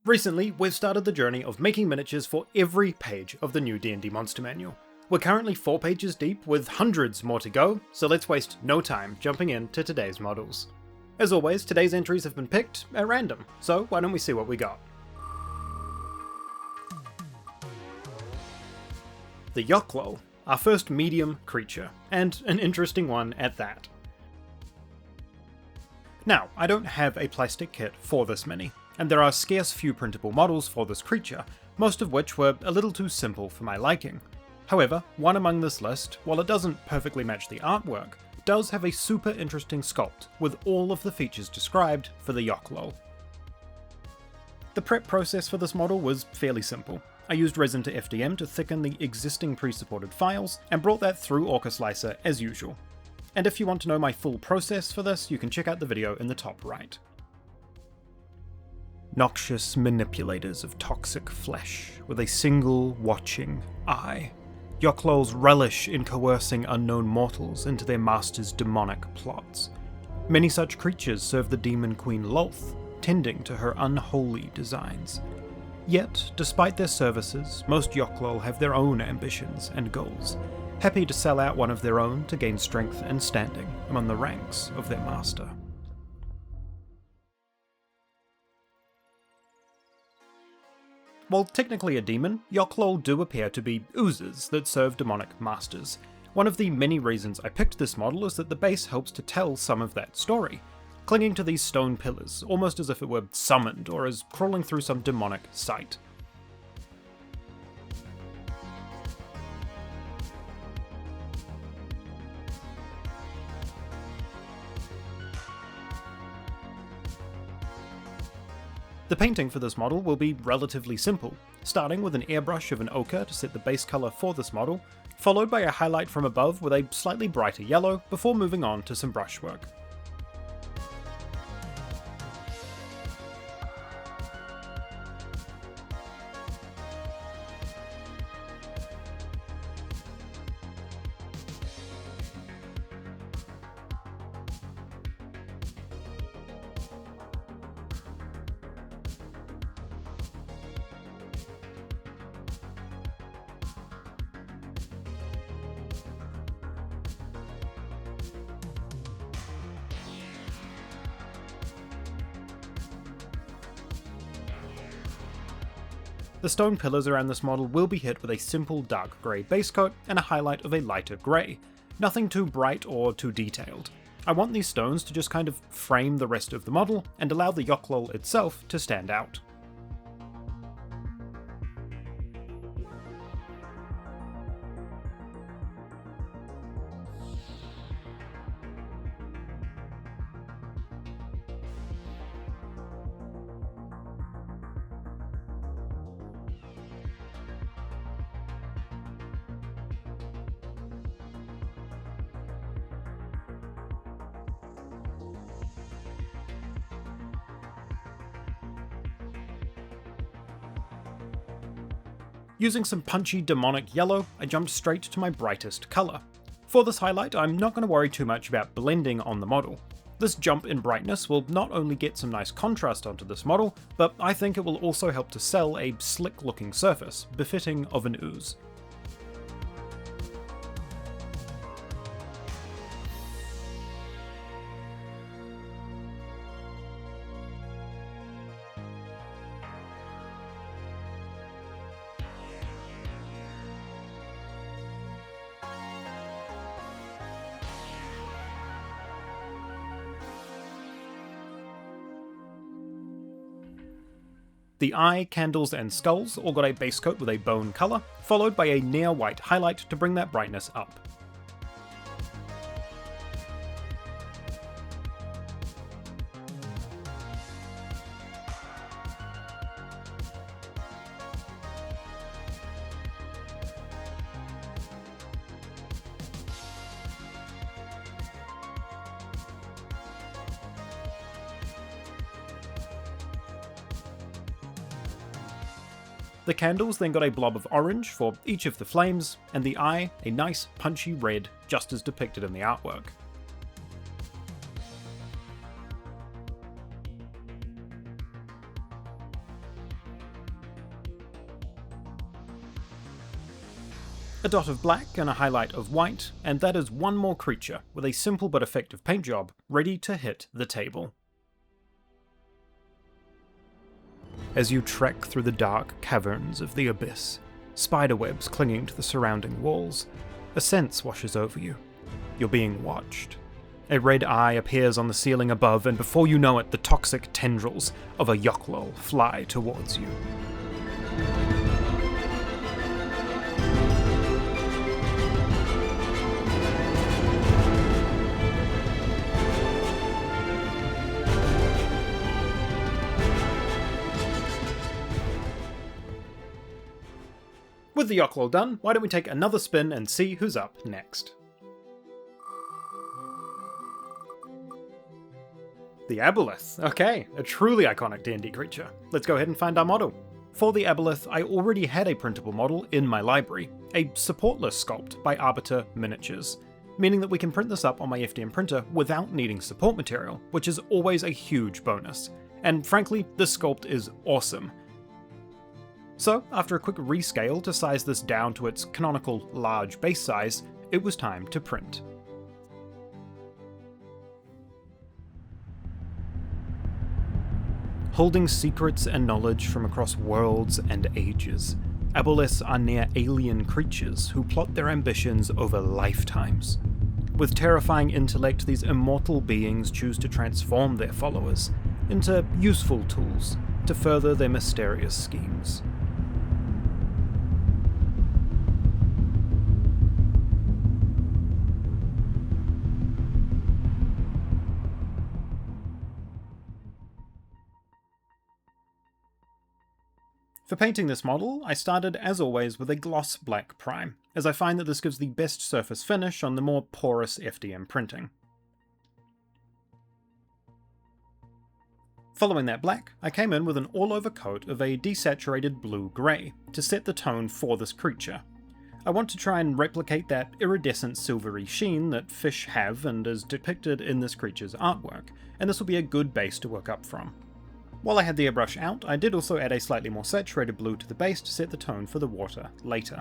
Recently, we've started the journey of making miniatures for every page of the new D&D Monster Manual. We're currently 4 pages deep with hundreds more to go, so let's waste no time jumping into today's models. As always, today's entries have been picked at random, so why don't we see what we got. The Yochlol, our first medium creature, and an interesting one at that. Now, I don't have a plastic kit for this mini, and there are scarce few printable models for this creature, most of which were a little too simple for my liking. However, one among this list, while it doesn't perfectly match the artwork, does have a super interesting sculpt with all of the features described for the Yochlol. The prep process for this model was fairly simple. I used resin to FDM to thicken the existing pre-supported files, and brought that through Orca Slicer as usual. And if you want to know my full process for this, you can check out the video in the top right. Noxious manipulators of toxic flesh, with a single watching eye. Yochlols relish in coercing unknown mortals into their master's demonic plots. Many such creatures serve the demon queen Lolth, tending to her unholy designs. Yet, despite their services, most Yochlol have their own ambitions and goals, happy to sell out one of their own to gain strength and standing among the ranks of their master. While technically a demon, Yochlol do appear to be oozes that serve demonic masters. One of the many reasons I picked this model is that the base helps to tell some of that story, clinging to these stone pillars, almost as if it were summoned or as crawling through some demonic site. The painting for this model will be relatively simple, starting with an airbrush of an ochre to set the base colour for this model, followed by a highlight from above with a slightly brighter yellow before moving on to some brushwork. The stone pillars around this model will be hit with a simple dark grey base coat and a highlight of a lighter grey. Nothing too bright or too detailed. I want these stones to just kind of frame the rest of the model and allow the Yochlol itself to stand out. Using some punchy demonic yellow, I jumped straight to my brightest colour. For this highlight, I'm not going to worry too much about blending on the model. This jump in brightness will not only get some nice contrast onto this model, but I think it will also help to sell a slick looking surface, befitting of an ooze. The eye, candles, and skulls all got a base coat with a bone colour, followed by a near white highlight to bring that brightness up. The candles then got a blob of orange for each of the flames, and the eye a nice punchy red, just as depicted in the artwork. A dot of black and a highlight of white, and that is one more creature with a simple but effective paint job ready to hit the table. As you trek through the dark caverns of the abyss, spiderwebs clinging to the surrounding walls, a sense washes over you. You're being watched. A red eye appears on the ceiling above, and before you know it, the toxic tendrils of a Yochlol fly towards you. With the Yochlol done, why don't we take another spin and see who's up next. The Aboleth. Okay, a truly iconic D&D creature. Let's go ahead and find our model. For the Aboleth, I already had a printable model in my library, a supportless sculpt by Arbiter Miniatures, meaning that we can print this up on my FDM printer without needing support material, which is always a huge bonus. And frankly, this sculpt is awesome. So, after a quick rescale to size this down to its canonical large base size, it was time to print. Holding secrets and knowledge from across worlds and ages, Aboleths are near alien creatures who plot their ambitions over lifetimes. With terrifying intellect, these immortal beings choose to transform their followers into useful tools to further their mysterious schemes. For painting this model, I started as always with a gloss black prime, as I find that this gives the best surface finish on the more porous FDM printing. Following that black, I came in with an all-over coat of a desaturated blue-grey to set the tone for this creature. I want to try and replicate that iridescent silvery sheen that fish have and is depicted in this creature's artwork, and this will be a good base to work up from. While I had the airbrush out, I did also add a slightly more saturated blue to the base to set the tone for the water later.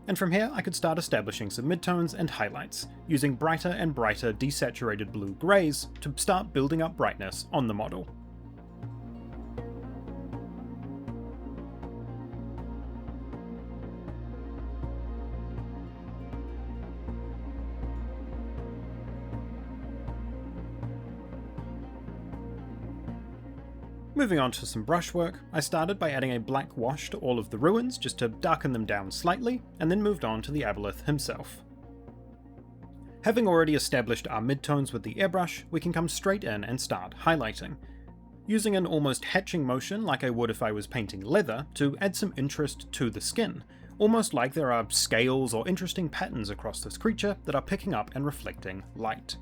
And from here I could start establishing some midtones and highlights, using brighter and brighter desaturated blue-greys to start building up brightness on the model. Moving on to some brushwork, I started by adding a black wash to all of the ruins just to darken them down slightly, and then moved on to the Aboleth himself. Having already established our midtones with the airbrush, we can come straight in and start highlighting, using an almost hatching motion like I would if I was painting leather to add some interest to the skin, almost like there are scales or interesting patterns across this creature that are picking up and reflecting light.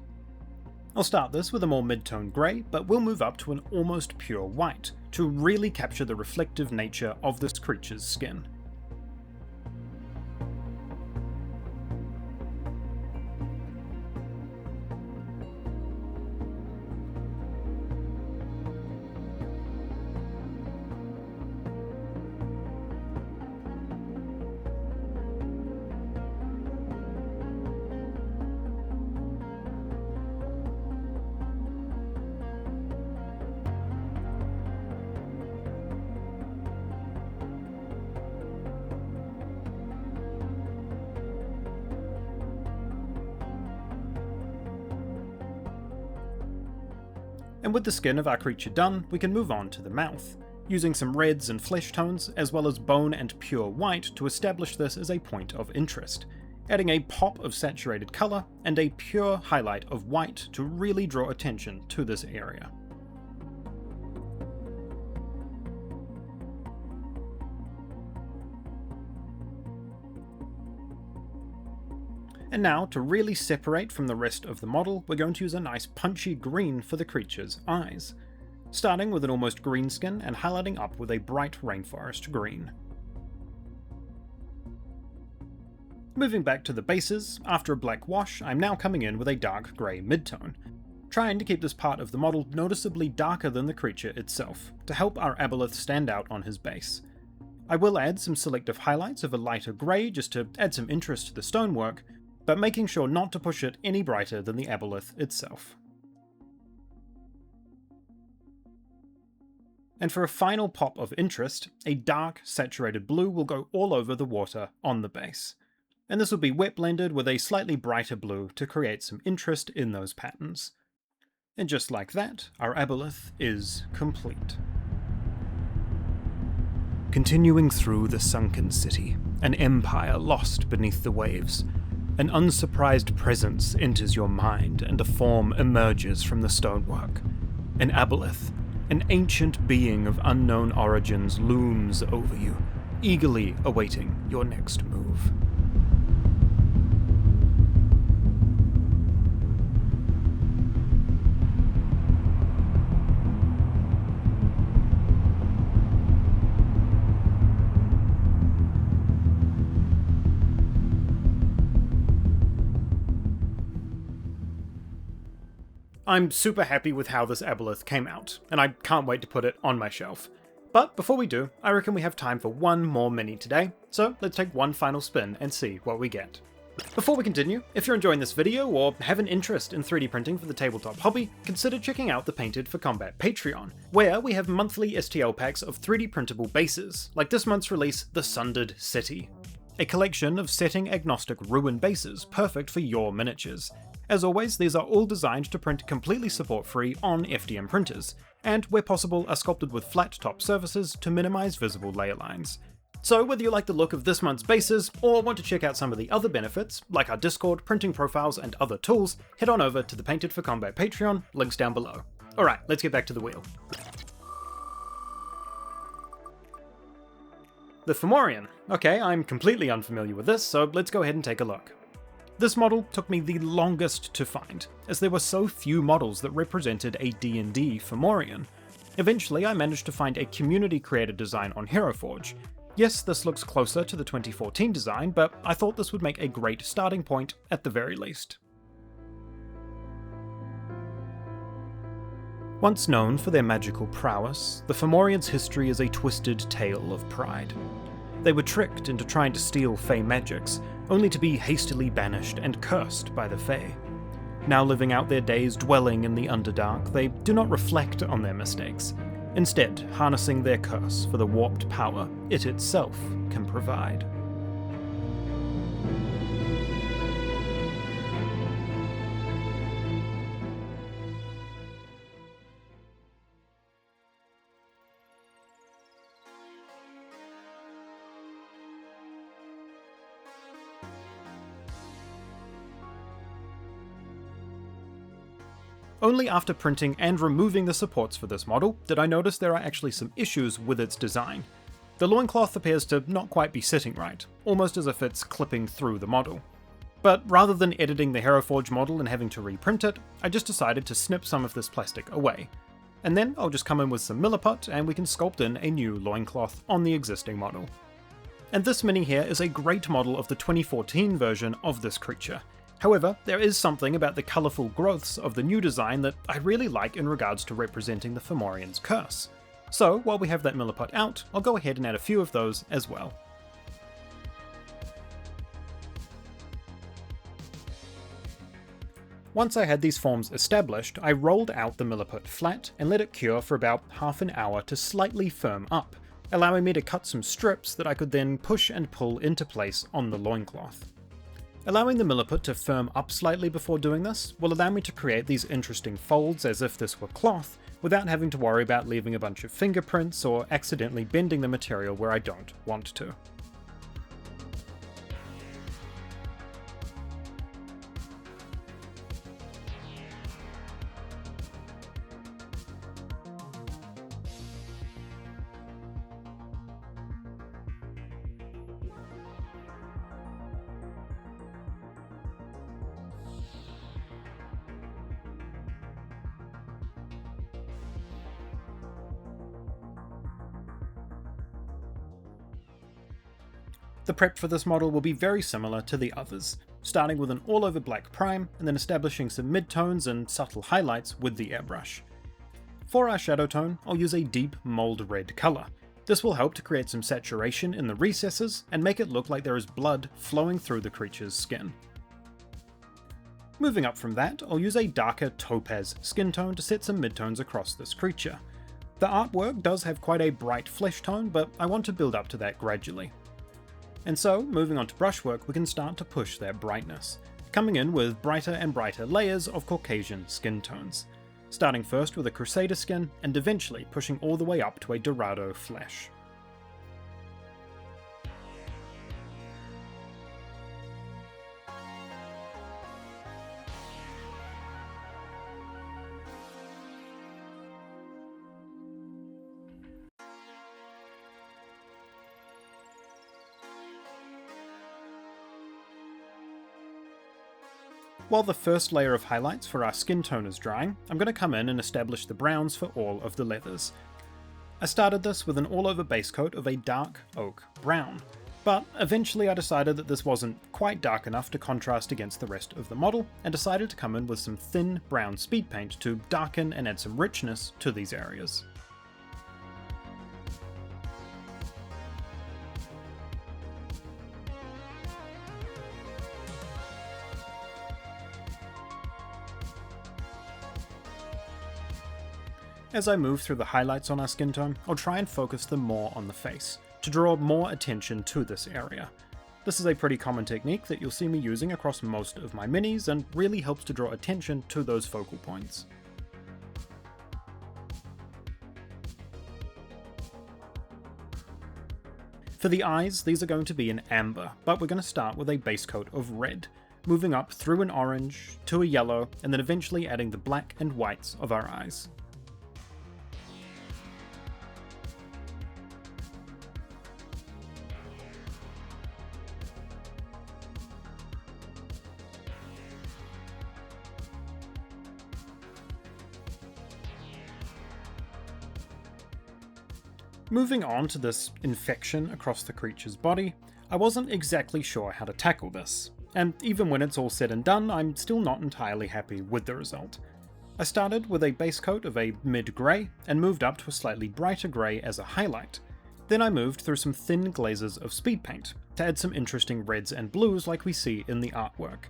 I'll start this with a more mid-tone grey, but we'll move up to an almost pure white, to really capture the reflective nature of this creature's skin. And with the skin of our creature done, we can move on to the mouth, using some reds and flesh tones, as well as bone and pure white to establish this as a point of interest, adding a pop of saturated colour and a pure highlight of white to really draw attention to this area. And now, to really separate from the rest of the model, we're going to use a nice punchy green for the creature's eyes, starting with an almost green skin and highlighting up with a bright rainforest green. Moving back to the bases, after a black wash, I'm now coming in with a dark grey midtone, trying to keep this part of the model noticeably darker than the creature itself, to help our Aboleth stand out on his base. I will add some selective highlights of a lighter grey just to add some interest to the stonework, but making sure not to push it any brighter than the aboleth itself. And for a final pop of interest, a dark, saturated blue will go all over the water on the base. And this will be wet blended with a slightly brighter blue to create some interest in those patterns. And just like that, our aboleth is complete. Continuing through the sunken city, an empire lost beneath the waves. An unsurprised presence enters your mind and a form emerges from the stonework. An aboleth, an ancient being of unknown origins, looms over you, eagerly awaiting your next move. I'm super happy with how this aboleth came out, and I can't wait to put it on my shelf. But before we do, I reckon we have time for one more mini today, so let's take one final spin and see what we get. Before we continue, if you're enjoying this video or have an interest in 3D printing for the tabletop hobby, consider checking out the Painted for Combat Patreon, where we have monthly STL packs of 3D printable bases, like this month's release, The Sundered City. A collection of setting-agnostic ruin bases perfect for your miniatures. As always, these are all designed to print completely support-free on FDM printers, and where possible are sculpted with flat-top surfaces to minimize visible layer lines. So whether you like the look of this month's bases, or want to check out some of the other benefits, like our Discord, printing profiles, and other tools, head on over to the Painted for Combat Patreon, links down below. Alright, let's get back to the wheel. The Fomorian. Okay, I'm completely unfamiliar with this, so let's go ahead and take a look. This model took me the longest to find, as there were so few models that represented a D&D Fomorian. Eventually I managed to find a community-created design on HeroForge. Yes, this looks closer to the 2014 design, but I thought this would make a great starting point at the very least. Once known for their magical prowess, the Fomorians' history is a twisted tale of pride. They were tricked into trying to steal Fey magics, only to be hastily banished and cursed by the Fey. Now living out their days dwelling in the Underdark, they do not reflect on their mistakes, instead harnessing their curse for the warped power it itself can provide. Only after printing and removing the supports for this model did I notice there are actually some issues with its design. The loincloth appears to not quite be sitting right, almost as if it's clipping through the model. But rather than editing the HeroForge model and having to reprint it, I just decided to snip some of this plastic away. And then I'll just come in with some Milliput and we can sculpt in a new loincloth on the existing model. And this mini here is a great model of the 2014 version of this creature. However, there is something about the colourful growths of the new design that I really like in regards to representing the Fomorian's curse. So while we have that Milliput out, I'll go ahead and add a few of those as well. Once I had these forms established, I rolled out the Milliput flat and let it cure for about half an hour to slightly firm up, allowing me to cut some strips that I could then push and pull into place on the loincloth. Allowing the Milliput to firm up slightly before doing this will allow me to create these interesting folds as if this were cloth, without having to worry about leaving a bunch of fingerprints or accidentally bending the material where I don't want to. The prep for this model will be very similar to the others, starting with an all-over black prime and then establishing some midtones and subtle highlights with the airbrush. For our shadow tone, I'll use a deep mold red colour, This will help to create some saturation in the recesses and make it look like there is blood flowing through the creature's skin. Moving up from that, I'll use a darker topaz skin tone to set some midtones across this creature. The artwork does have quite a bright flesh tone, but I want to build up to that gradually. And so, moving on to brushwork, we can start to push that brightness, coming in with brighter and brighter layers of Caucasian skin tones, starting first with a Crusader skin and eventually pushing all the way up to a Dorado flesh. While the first layer of highlights for our skin tone is drying, I'm going to come in and establish the browns for all of the leathers. I started this with an all-over base coat of a dark oak brown, but eventually I decided that this wasn't quite dark enough to contrast against the rest of the model, and decided to come in with some thin brown speed paint to darken and add some richness to these areas. As I move through the highlights on our skin tone, I'll try and focus them more on the face, to draw more attention to this area. This is a pretty common technique that you'll see me using across most of my minis and really helps to draw attention to those focal points. For the eyes, these are going to be in amber, but we're going to start with a base coat of red, moving up through an orange to a yellow, and then eventually adding the black and whites of our eyes. Moving on to this infection across the creature's body, I wasn't exactly sure how to tackle this, and even when it's all said and done, I'm still not entirely happy with the result. I started with a base coat of a mid-grey, and moved up to a slightly brighter grey as a highlight. Then I moved through some thin glazes of speed paint, to add some interesting reds and blues like we see in the artwork,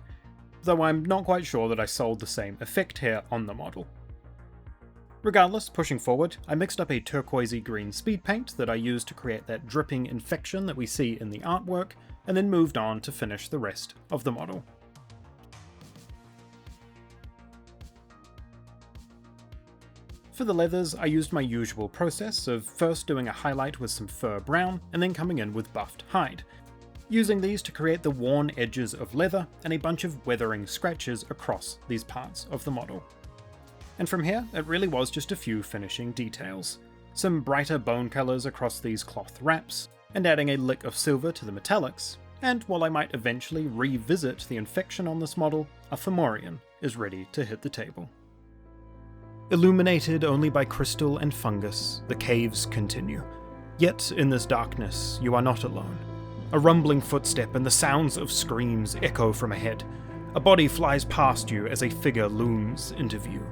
though I'm not quite sure that I sold the same effect here on the model. Regardless, pushing forward, I mixed up a turquoisey green speed paint that I used to create that dripping infection that we see in the artwork, and then moved on to finish the rest of the model. For the leathers, I used my usual process of first doing a highlight with some fur brown, and then coming in with buffed hide, using these to create the worn edges of leather and a bunch of weathering scratches across these parts of the model. And from here, it really was just a few finishing details. Some brighter bone colours across these cloth wraps, and adding a lick of silver to the metallics, and while I might eventually revisit the infection on this model, a Fomorian is ready to hit the table. Illuminated only by crystal and fungus, the caves continue. Yet in this darkness, you are not alone. A rumbling footstep and the sounds of screams echo from ahead. A body flies past you as a figure looms into view.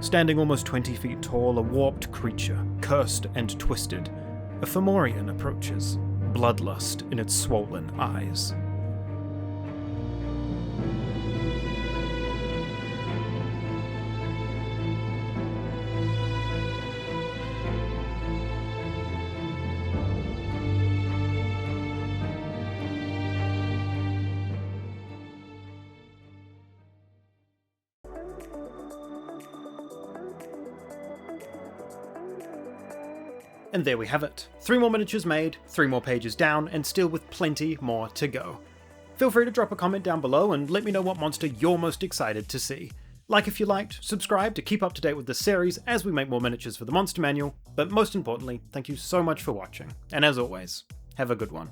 Standing almost 20 feet tall, a warped creature, cursed and twisted, a Fomorian approaches, bloodlust in its swollen eyes. And there we have it. 3 more miniatures made, 3 more pages down, and still with plenty more to go. Feel free to drop a comment down below and let me know what monster you're most excited to see. Like if you liked, subscribe to keep up to date with the series as we make more miniatures for the Monster Manual, but most importantly, thank you so much for watching, and as always, have a good one.